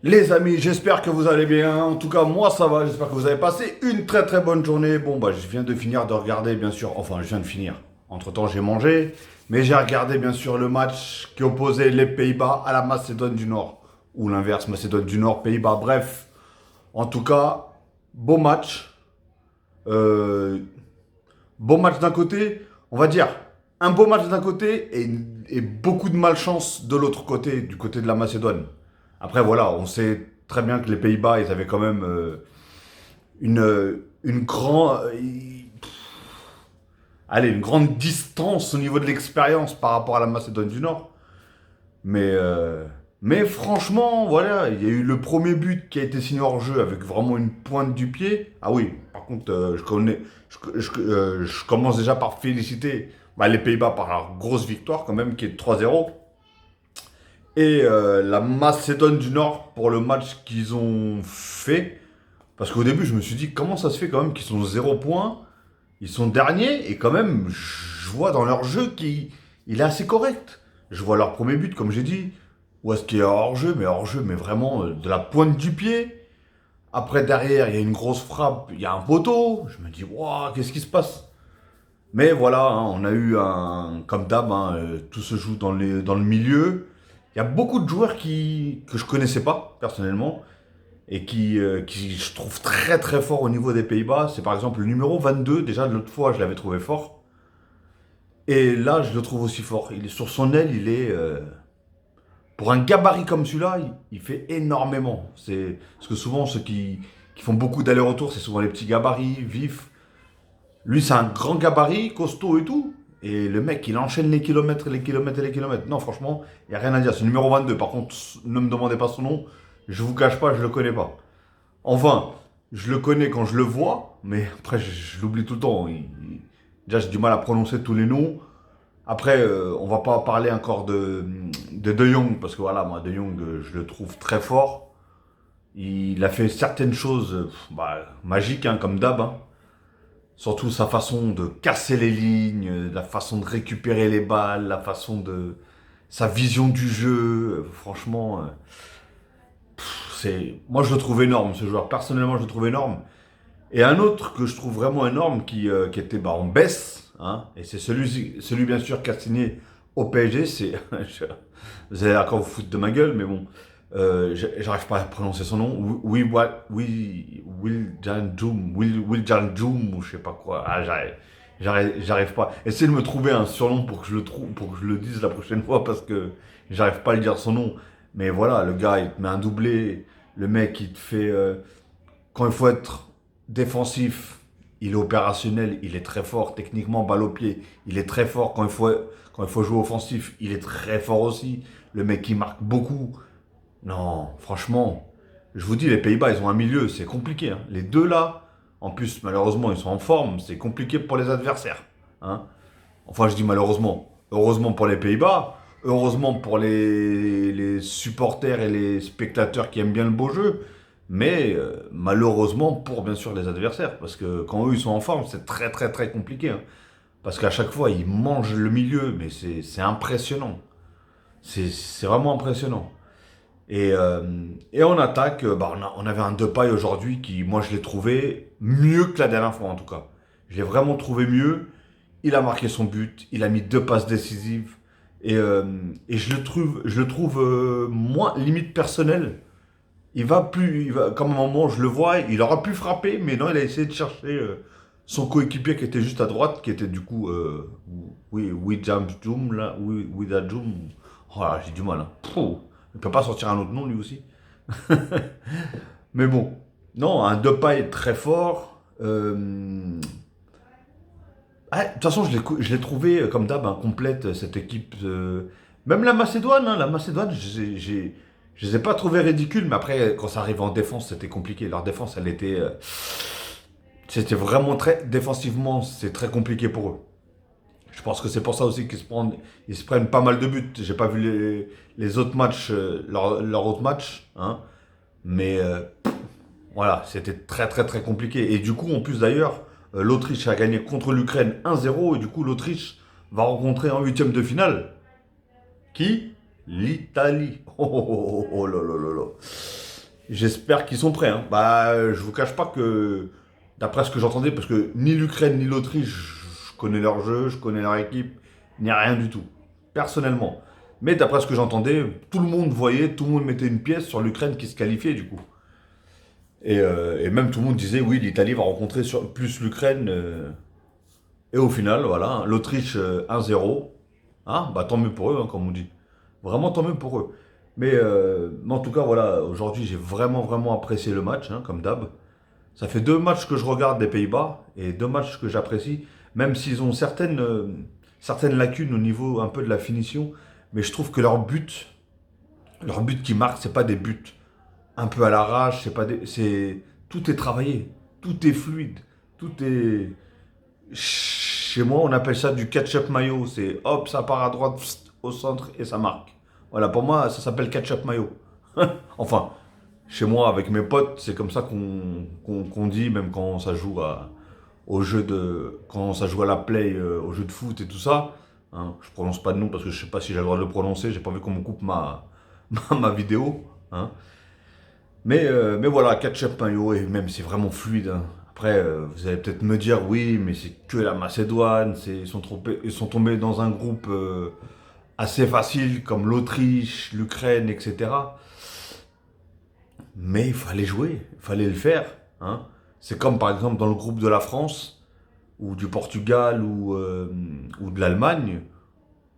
Les amis, j'espère que vous allez bien. En tout cas, moi ça va. J'espère que vous avez passé une très très bonne journée. Bon, bah, je viens de finir de regarder, bien sûr. Enfin, je viens de finir. Entre-temps, j'ai mangé. Mais j'ai regardé, bien sûr, le match qui opposait les Pays-Bas à la Macédoine du Nord. Ou l'inverse, Macédoine du Nord, Pays-Bas. Bref, en tout cas, beau match. Euh, Beau match d'un côté. On va dire un beau match d'un côté et beaucoup de malchance de l'autre côté, du côté de la Macédoine. Après, voilà, on sait très bien que les Pays-Bas, ils avaient quand même une grande, allez, une grande distance au niveau de l'expérience par rapport à la Macédoine du Nord. Mais, euh, mais franchement, voilà, il y a eu le premier but qui a été signé hors jeu avec vraiment une pointe du pied. Ah oui, par contre, je commence déjà par féliciter les Pays-Bas par leur grosse victoire quand même, qui est de 3-0. Et la Macédoine du Nord pour le match qu'ils ont fait. Parce qu'au début, je me suis dit, comment ça se fait quand même qu'ils sont 0 points, ils sont derniers, et quand même, je vois dans leur jeu qu'il est assez correct. Je vois leur premier but, comme j'ai dit, où est-ce qu'il y a hors-jeu, mais vraiment de la pointe du pied. Après, derrière, il y a une grosse frappe, il y a un poteau. Je me dis, waouh, qu'est-ce qui se passe? Mais voilà, hein, on a eu un. Comme d'hab, hein, tout se joue dans le milieu. Il y a beaucoup de joueurs que je connaissais pas, personnellement, et qui je trouve très très fort au niveau des Pays-Bas. C'est par exemple le numéro 22. Déjà, l'autre fois, je l'avais trouvé fort. Et là, je le trouve aussi fort. Il est sur son aile, il est. Pour un gabarit comme celui-là, il fait énormément. C'est parce que souvent, ceux qui font beaucoup d'allers-retours, c'est souvent les petits gabarits, vifs. Lui, c'est un grand gabarit, costaud et tout. Et le mec, il enchaîne les kilomètres, les kilomètres et les kilomètres. Non, franchement, il n'y a rien à dire. C'est le numéro 22. Par contre, ne me demandez pas son nom. Je vous cache pas, je le connais pas. Enfin, je le connais quand je le vois, mais après, je l'oublie tout le temps. Déjà, j'ai du mal à prononcer tous les noms. Après, on va pas parler encore de Jong, parce que voilà, moi, De Jong, je le trouve très fort. Il a fait certaines choses magiques, hein, comme d'hab, hein. Surtout sa façon de casser les lignes, la façon de récupérer les balles, la façon de... sa vision du jeu. Franchement, moi je le trouve énorme, ce joueur. Personnellement, je le trouve énorme. Et un autre que je trouve vraiment énorme, qui était en baisse, hein, et c'est celui bien sûr qui a signé au PSG, c'est... vous allez encore vous foutre de ma gueule, mais bon, j'arrive pas à prononcer son nom. Will Jan Joum, ou je sais pas quoi. Ah, j'arrive pas. Essayez de me trouver un surnom pour que je le trouve, pour que je le dise la prochaine fois, parce que j'arrive pas à le dire son nom. Mais voilà, le gars, il te met un doublé. Le mec, il te fait... quand il faut être défensif, il est opérationnel, il est très fort. Techniquement, balle au pied, il est très fort. Quand il faut jouer offensif, il est très fort aussi. Le mec qui marque beaucoup. Non, franchement, je vous dis, les Pays-Bas, ils ont un milieu, c'est compliqué, hein. Les deux là, en plus, malheureusement, ils sont en forme, c'est compliqué pour les adversaires, hein. Enfin, je dis malheureusement. Heureusement pour les Pays-Bas, heureusement pour les supporters et les spectateurs qui aiment bien le beau jeu, mais malheureusement pour bien sûr les adversaires, parce que quand eux ils sont en forme, c'est très très très compliqué, hein. Parce qu'à chaque fois, ils mangent le milieu, mais c'est impressionnant. C'est vraiment impressionnant. Et en attaque, on avait un Depay aujourd'hui qui, moi, je l'ai trouvé mieux que la dernière fois, en tout cas. Je l'ai vraiment trouvé mieux. Il a marqué son but, il a mis 2 passes décisives. Et je le trouve moins limite personnel. Comme un moment, je le vois, il aura pu frapper, mais non, il a essayé de chercher son coéquipier qui était juste à droite, qui était du coup, oui, Wijam Djoum, là, Wida Djoum. Oh là, j'ai du mal, hein. Pouh. Il peut pas sortir un autre nom, lui aussi. Mais bon, non, un Depay très fort. De toute façon, je l'ai trouvé, comme d'hab, complète, cette équipe. Même la Macédoine, hein, je les ai pas trouvés ridicules, mais après, quand ça arrive en défense, c'était compliqué. Leur défense, elle était. C'était vraiment très. Défensivement, c'est très compliqué pour eux. Je pense que c'est pour ça aussi ils se prennent pas mal de buts. J'ai pas vu les autres matchs, leurs autres matchs, hein, mais voilà, c'était très très très compliqué. Et du coup, en plus d'ailleurs, l'Autriche a gagné contre l'Ukraine 1-0, et du coup, l'Autriche va rencontrer en huitième de finale qui? L'Italie. Oh, oh, oh, oh, oh là là là là. J'espère qu'ils sont prêts, hein. Je vous cache pas que, d'après ce que j'entendais, parce que ni l'Ukraine ni l'Autriche, je connais leur jeu, je connais leur équipe, il n'y a rien du tout, personnellement. Mais d'après ce que j'entendais, tout le monde voyait, tout le monde mettait une pièce sur l'Ukraine qui se qualifiait du coup. Et même tout le monde disait, oui, l'Italie va rencontrer plus l'Ukraine. Et au final, voilà, hein, l'Autriche 1-0. Hein, bah tant mieux pour eux, hein, comme on dit. Vraiment tant mieux pour eux. Mais en tout cas, voilà, aujourd'hui, j'ai vraiment, vraiment apprécié le match, hein, comme d'hab. Ça fait 2 matchs que je regarde des Pays-Bas et 2 matchs que j'apprécie, même s'ils ont certaines lacunes au niveau un peu de la finition. Mais je trouve que leurs buts qu'ils marquent, c'est pas des buts un peu à l'arrache, tout est travaillé, tout est fluide, tout est. Chez moi, on appelle ça du ketchup mayo. C'est hop, ça part à droite, pfft, au centre et ça marque. Voilà, pour moi, ça s'appelle ketchup mayo. Enfin, chez moi, avec mes potes, c'est comme ça qu'on dit, même quand ça joue quand ça joue à la play, au jeu de foot et tout ça. Hein, je prononce pas de nom parce que je sais pas si j'ai le droit de le prononcer. J'ai pas envie qu'on me coupe ma vidéo. Hein. Mais voilà, ketchup mayo, et même c'est vraiment fluide, hein. Après, vous allez peut-être me dire, oui, mais c'est que la Macédoine, ils sont tombés dans un groupe assez facile comme l'Autriche, l'Ukraine, etc. Mais il fallait jouer, il fallait le faire, hein. C'est comme par exemple dans le groupe de la France, ou du Portugal, ou de l'Allemagne.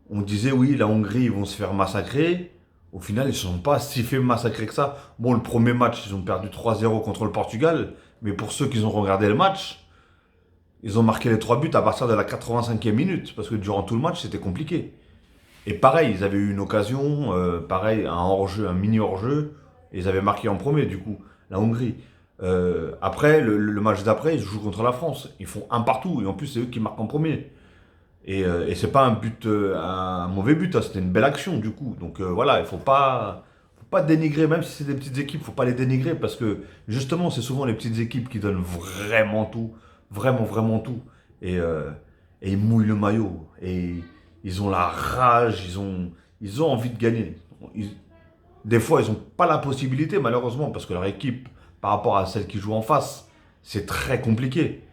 On disait, oui, la Hongrie, ils vont se faire massacrer. Au final, ils ne se sont pas si fait massacrer que ça. Bon, le premier match, ils ont perdu 3-0 contre le Portugal. Mais pour ceux qui ont regardé le match, ils ont marqué les 3 buts à partir de la 85e minute. Parce que durant tout le match, c'était compliqué. Et pareil, ils avaient eu une occasion, pareil, un hors-jeu, un mini hors-jeu. Et ils avaient marqué en premier, du coup, la Hongrie. Après, le match d'après, ils jouent contre la France. Ils font un partout. Et en plus, c'est eux qui marquent en premier. Et c'est pas un mauvais but, hein, c'était une belle action du coup. Donc voilà, il faut pas dénigrer, même si c'est des petites équipes, il faut pas les dénigrer parce que justement, c'est souvent les petites équipes qui donnent vraiment tout, vraiment, vraiment tout. Et, euh, et ils mouillent le maillot. Et ils ont la rage, ils ont envie de gagner. Ils- des fois, ils n'ont pas la possibilité, malheureusement, parce que leur équipe, par rapport à celle qui joue en face, c'est très compliqué.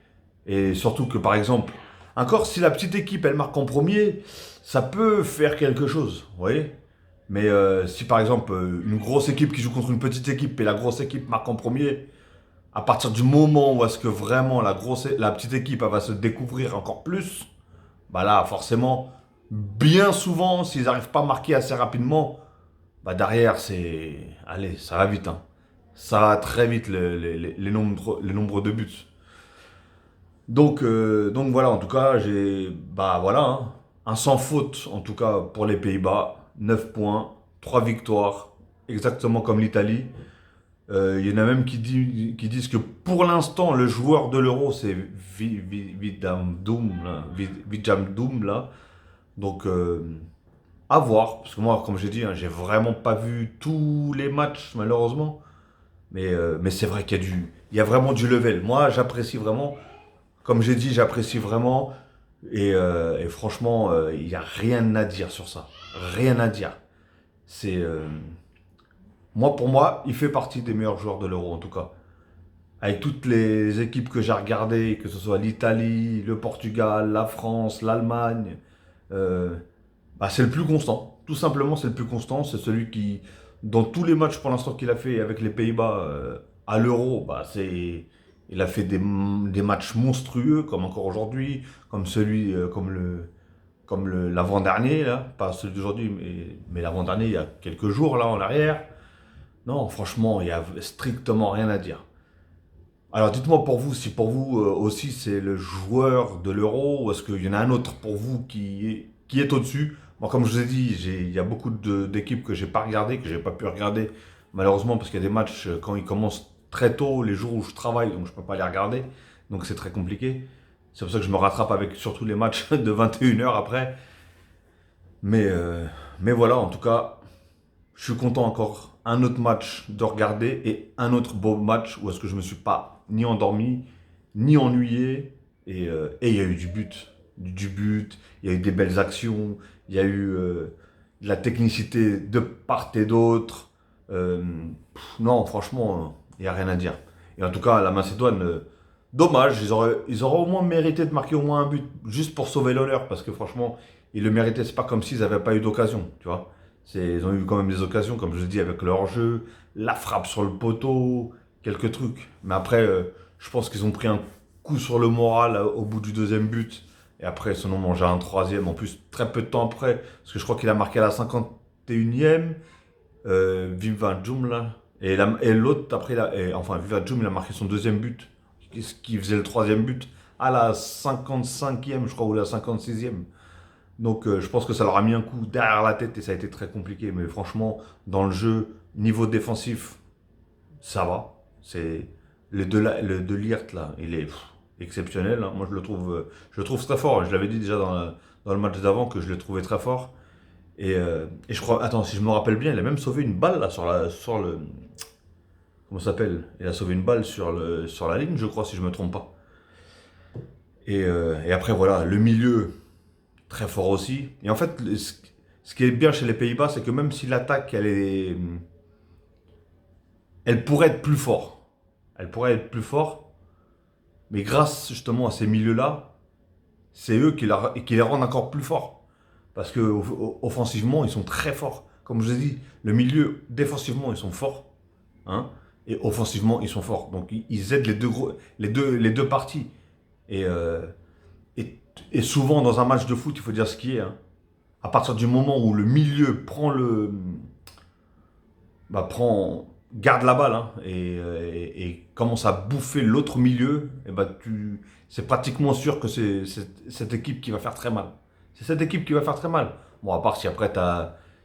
Et surtout que, par exemple, encore si la petite équipe, elle marque en premier, ça peut faire quelque chose, vous voyez. Mais si par exemple, une grosse équipe qui joue contre une petite équipe et la grosse équipe marque en premier, à partir du moment où est-ce que vraiment la petite équipe elle va se découvrir encore plus, bah là, forcément, bien souvent, s'ils n'arrivent pas à marquer assez rapidement, bah derrière, allez, ça va vite, hein. Ça va très vite les nombres de buts. Donc voilà, en tout cas, bah voilà, hein, un sans faute, en tout cas pour les Pays-Bas, 9 points, 3 victoires, exactement comme l'Italie. Il y en a même qui disent que pour l'instant, le joueur de l'Euro, c'est Wijnaldum, là. Wijnaldum, là. Donc, à voir, parce que moi, comme j'ai dit, hein, j'ai vraiment pas vu tous les matchs, malheureusement. Mais c'est vrai qu'il y a vraiment du level. Moi, j'apprécie vraiment. Comme j'ai dit, j'apprécie vraiment. Et franchement, il n'y a rien à dire sur ça. Rien à dire. C'est, pour moi, il fait partie des meilleurs joueurs de l'Euro, en tout cas. Avec toutes les équipes que j'ai regardées, que ce soit l'Italie, le Portugal, la France, l'Allemagne, euh, bah, c'est le plus constant. Tout simplement, c'est le plus constant. C'est celui qui, dans tous les matchs pour l'instant qu'il a fait avec les Pays-Bas à l'Euro, bah, il a fait des matchs monstrueux, comme encore aujourd'hui, comme l'avant-dernier, là. Pas celui d'aujourd'hui, mais l'avant-dernier, il y a quelques jours, là, en arrière. Non, franchement, il n'y a strictement rien à dire. Alors dites-moi pour vous, si pour vous aussi c'est le joueur de l'Euro, ou est-ce qu'il y en a un autre pour vous qui est au-dessus? Moi, comme je vous ai dit, il y a beaucoup d'équipes que j'ai pas regardées, que j'ai pas pu regarder, malheureusement, parce qu'il y a des matchs quand ils commencent très tôt, les jours où je travaille, donc je peux pas les regarder, donc c'est très compliqué. C'est pour ça que je me rattrape avec surtout les matchs de 21 heures après. Mais, euh, mais voilà, en tout cas, je suis content encore un autre match de regarder et un autre beau match où est-ce que je me suis pas ni endormi, ni ennuyé. Et il y a eu du but. Du but, il y a eu des belles actions, il y a eu de la technicité de part et d'autre. Euh, non, franchement, il n'y a rien à dire. Et en tout cas, la Macédoine, dommage, ils auraient au moins mérité de marquer au moins un but, juste pour sauver l'honneur, parce que franchement, ils le méritaient. C'est pas comme s'ils n'avaient pas eu d'occasion, tu vois. Ils ont eu quand même des occasions, comme je le dis, avec leur jeu, la frappe sur le poteau, quelques trucs. Mais après, je pense qu'ils ont pris un coup sur le moral au bout du deuxième but. Et après, ils se sont mangé un troisième, en plus, très peu de temps après, parce que je crois qu'il a marqué à la 51e. Viva Jum là. Et l'autre, après, enfin, Viva Jum, il a marqué son deuxième but, ce qui faisait le troisième but, à la 55e, je crois, ou la 56e. Donc, je pense que ça leur a mis un coup derrière la tête et ça a été très compliqué. Mais franchement, dans le jeu, niveau défensif, ça va. C'est le de Ligt, là, il est exceptionnel, hein. Moi, je le trouve très fort. Je l'avais dit déjà dans le match d'avant que je le trouvais très fort. Et je crois, attends, si je me rappelle bien, il a même sauvé une balle là sur le, comment ça s'appelle? Il a sauvé une balle sur la ligne, je crois, si je me trompe pas. Et après, voilà, le milieu, très fort aussi. Et en fait, ce qui est bien chez les Pays-Bas, c'est que même si l'attaque, elle pourrait être plus fort. Elle pourrait être plus fort, mais grâce justement à ces milieux-là, c'est eux qui les rendent encore plus forts. Parce que offensivement, ils sont très forts. Comme je vous ai dit, le milieu, défensivement, ils sont forts, hein, et offensivement, ils sont forts. Donc, ils aident les deux parties. Et, euh, et souvent, dans un match de foot, il faut dire ce qui est, hein. À partir du moment où le milieu garde la balle, hein, et commence à bouffer l'autre milieu, et bah, c'est pratiquement sûr que c'est cette équipe qui va faire très mal. C'est cette équipe qui va faire très mal. Bon, à part si après,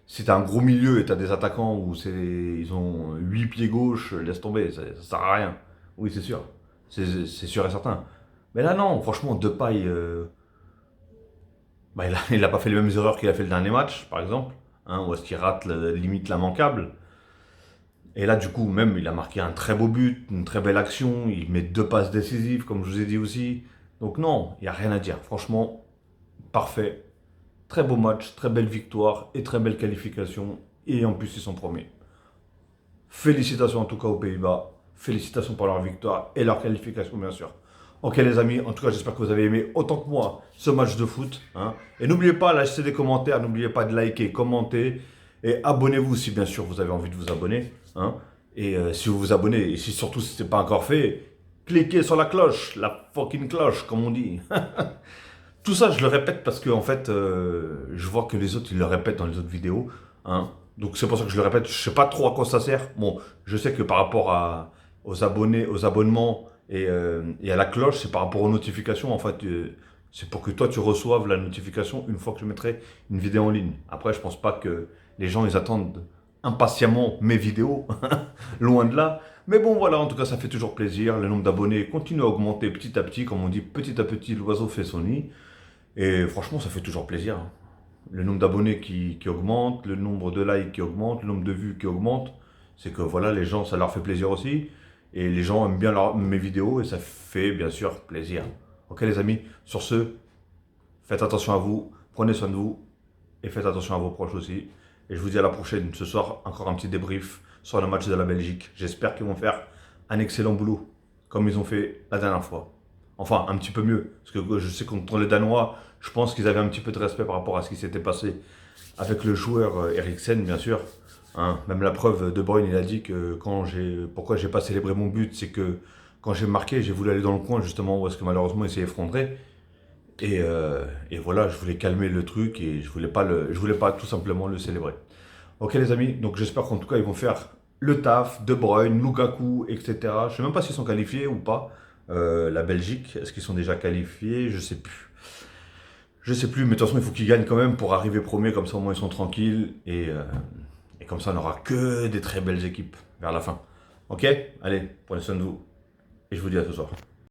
si t'as un gros milieu et t'as des attaquants où ils ont 8 pieds gauche, laisse tomber, ça sert à rien. Oui, c'est sûr. C'est sûr et certain. Mais là, non, franchement, Depay, bah, il a pas fait les mêmes erreurs qu'il a fait le dernier match, par exemple, hein, où est-ce qu'il rate limite l'immanquable. Et là, du coup, même, il a marqué un très beau but, une très belle action. Il met 2 passes décisives, comme je vous ai dit aussi. Donc non, il n'y a rien à dire. Franchement, parfait. Très beau match, très belle victoire et très belle qualification. Et en plus, ils sont premiers. Félicitations en tout cas aux Pays-Bas. Félicitations pour leur victoire et leur qualification, bien sûr. Ok les amis, en tout cas j'espère que vous avez aimé autant que moi ce match de foot, hein. Et n'oubliez pas, lâchez des commentaires, n'oubliez pas de liker, commenter et abonnez-vous si bien sûr vous avez envie de vous abonner, hein. Et si vous vous abonnez, et si surtout si ce n'est pas encore fait, cliquez sur la cloche, la fucking cloche comme on dit. Tout ça je le répète parce que en fait je vois que les autres ils le répètent dans les autres vidéos, hein. Donc c'est pour ça que je le répète, je sais pas trop à quoi ça sert. Bon, je sais que par rapport aux abonnés, aux abonnements et à la cloche, c'est par rapport aux notifications. En fait, c'est pour que toi, tu reçoives la notification une fois que je mettrai une vidéo en ligne. Après, je pense pas que les gens, ils attendent impatiemment mes vidéos. Loin de là. Mais bon, voilà, en tout cas, ça fait toujours plaisir. Le nombre d'abonnés continue à augmenter petit à petit. Comme on dit, petit à petit, l'oiseau fait son nid. Et franchement, ça fait toujours plaisir, hein. Le nombre d'abonnés qui augmente, le nombre de likes qui augmente, le nombre de vues qui augmente. C'est que voilà, les gens, ça leur fait plaisir aussi. Et les gens aiment bien mes vidéos et ça fait bien sûr plaisir. Ok les amis, sur ce, faites attention à vous, prenez soin de vous et faites attention à vos proches aussi. Et je vous dis à la prochaine. Ce soir, encore un petit débrief sur le match de la Belgique. J'espère qu'ils vont faire un excellent boulot, comme ils ont fait la dernière fois. Enfin, un petit peu mieux. Parce que je sais que contre les Danois, je pense qu'ils avaient un petit peu de respect par rapport à ce qui s'était passé avec le joueur Eriksen, bien sûr. Hein, même la preuve, De Bruyne, il a dit que pourquoi j'ai pas célébré mon but, c'est que quand j'ai marqué, j'ai voulu aller dans le coin, justement, où est-ce que malheureusement il s'est effondré. Et voilà, je voulais calmer le truc et je voulais pas tout simplement le célébrer. Ok les amis, donc j'espère qu'en tout cas ils vont faire le taf, De Bruyne, Lukaku, etc. Je sais même pas s'ils sont qualifiés ou pas. La Belgique, est-ce qu'ils sont déjà qualifiés? Je sais plus. Je sais plus, mais de toute façon il faut qu'ils gagnent quand même pour arriver premier, comme ça au moins ils sont tranquilles. Et comme ça on n'aura que des très belles équipes vers la fin. Ok? Allez, prenez soin de vous. Et je vous dis à ce soir.